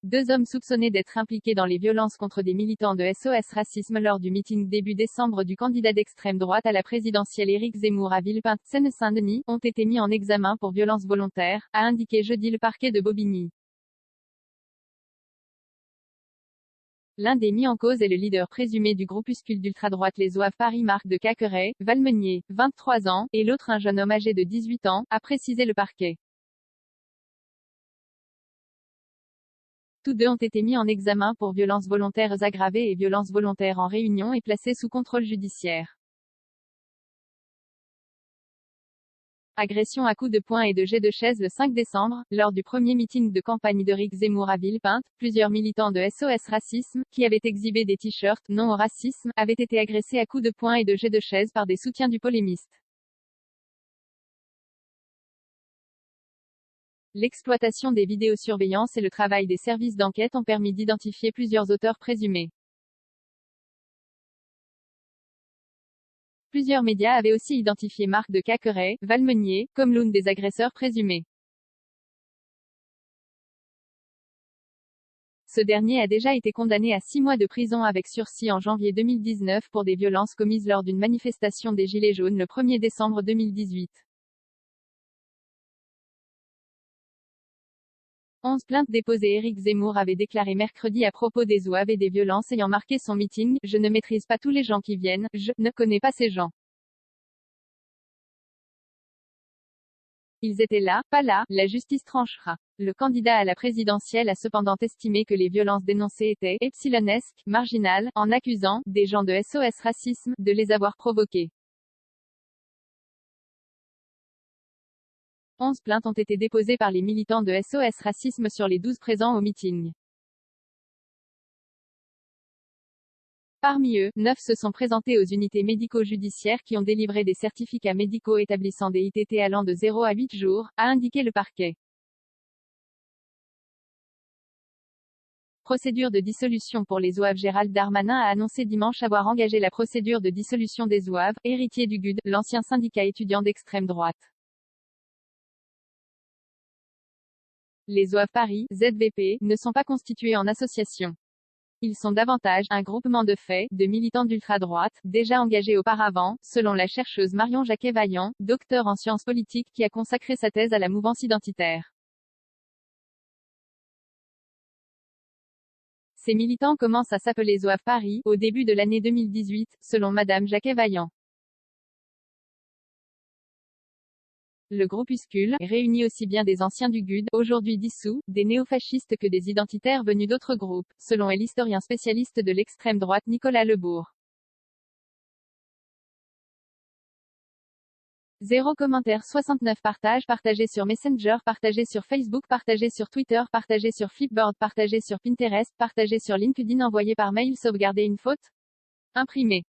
2 hommes soupçonnés d'être impliqués dans les violences contre des militants de SOS Racisme lors du meeting début décembre du candidat d'extrême droite à la présidentielle Éric Zemmour à Villepinte, Seine-Saint-Denis, ont été mis en examen pour violences volontaires, a indiqué jeudi le parquet de Bobigny. L'un des mis en cause est le leader présumé du groupuscule d'ultra-droite Les Zouaves Paris Marc de Cacqueret, Valmenier, 23 ans, et l'autre un jeune homme âgé de 18 ans, a précisé le parquet. Tous deux ont été mis en examen pour violences volontaires aggravées et violences volontaires en réunion et placés sous contrôle judiciaire. Agression à coups de poing et de jets de chaise le 5 décembre, lors du premier meeting de campagne d'Éric Zemmour à Villepinte, plusieurs militants de SOS Racisme, qui avaient exhibé des t-shirts « Non au racisme », avaient été agressés à coups de poing et de jets de chaise par des soutiens du polémiste. L'exploitation des vidéosurveillances et le travail des services d'enquête ont permis d'identifier plusieurs auteurs présumés. Plusieurs médias avaient aussi identifié Marc de Cacqueret, Valmenier, comme l'un des agresseurs présumés. Ce dernier a déjà été condamné à 6 mois de prison avec sursis en janvier 2019 pour des violences commises lors d'une manifestation des Gilets jaunes le 1er décembre 2018. 11 plaintes déposées. Éric Zemmour avait déclaré mercredi à propos des Zouaves et des violences ayant marqué son meeting « Je ne maîtrise pas tous les gens qui viennent, je ne connais pas ces gens. Ils étaient là, pas là, la justice tranchera ». Le candidat à la présidentielle a cependant estimé que les violences dénoncées étaient « epsilonesques, marginales », en accusant « des gens de SOS Racisme » de les avoir provoquées. 11 plaintes ont été déposées par les militants de SOS Racisme sur les 12 présents au meeting. Parmi eux, 9 se sont présentés aux unités médico-judiciaires qui ont délivré des certificats médicaux établissant des ITT allant de 0 à 8 jours, a indiqué le parquet. Procédure de dissolution pour les Zouaves. Gérald Darmanin a annoncé dimanche avoir engagé la procédure de dissolution des Zouaves, héritier du GUD, l'ancien syndicat étudiant d'extrême droite. Les Zouaves Paris, ZVP, ne sont pas constitués en association. Ils sont davantage un groupement de faits, de militants d'ultra-droite, déjà engagés auparavant, selon la chercheuse Marion Jacquet-Vaillant, docteur en sciences politiques qui a consacré sa thèse à la mouvance identitaire. Ces militants commencent à s'appeler Zouaves Paris, au début de l'année 2018, selon Madame Jacquet-Vaillant. Le groupuscule réunit aussi bien des anciens du GUD, aujourd'hui dissous, des néofascistes que des identitaires venus d'autres groupes, selon l'historien spécialiste de l'extrême droite Nicolas Lebourg. 0 commentaires 69 partages partagés sur Messenger, partagés sur Facebook, partagés sur Twitter, partagés sur Flipboard, partagés sur Pinterest, partagés sur LinkedIn, envoyé par mail. Sauvegarder une faute? Imprimé.